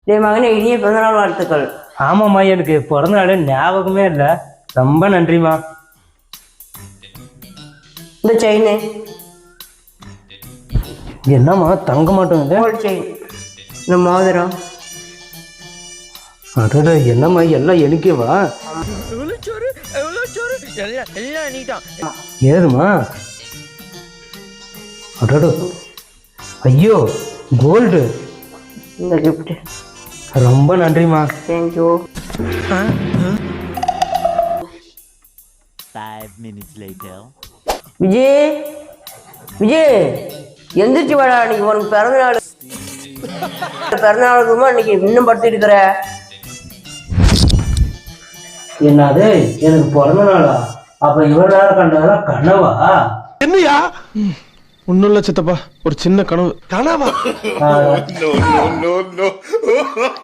டே மகனே, இனிய பிறந்தநாள் வாழ்த்துக்கள். ஆமாம்மா, எனக்கு பிறந்த நாள் ஞாபகமே இல்லை. ரொம்ப நன்றிம்மா. இந்த செயின் என்னம்மா தங்க மாட்டோம் இது? Gold chain. இந்த மோதிரம். அடடா, என்னம்மா எல்லாம் எனக்கேவா? ஏதுமா? அடடோ, ஐயோ கோல்டு. இந்த கிஃப்ட். ரொம்ப நன்றிம்மா. Thank you. 5 minutes later. Vijay, Vijay எந்திரிச்சு வாடா, இன்னைக்கு உனக்கு பிறந்தநாள். பிறந்தநாளுக்குமா இன்னைக்கு இன்னும் படுத்து இருக்கிற? என்னது, எனக்கு பிறந்த நாளா? அப்ப இவ்வளவு நேரம் கண்டதெல்லாம் கனவா? என்னையா? ஒன்னும் இல்ல சித்தப்பா, ஒரு சின்ன கனவு. கனவா?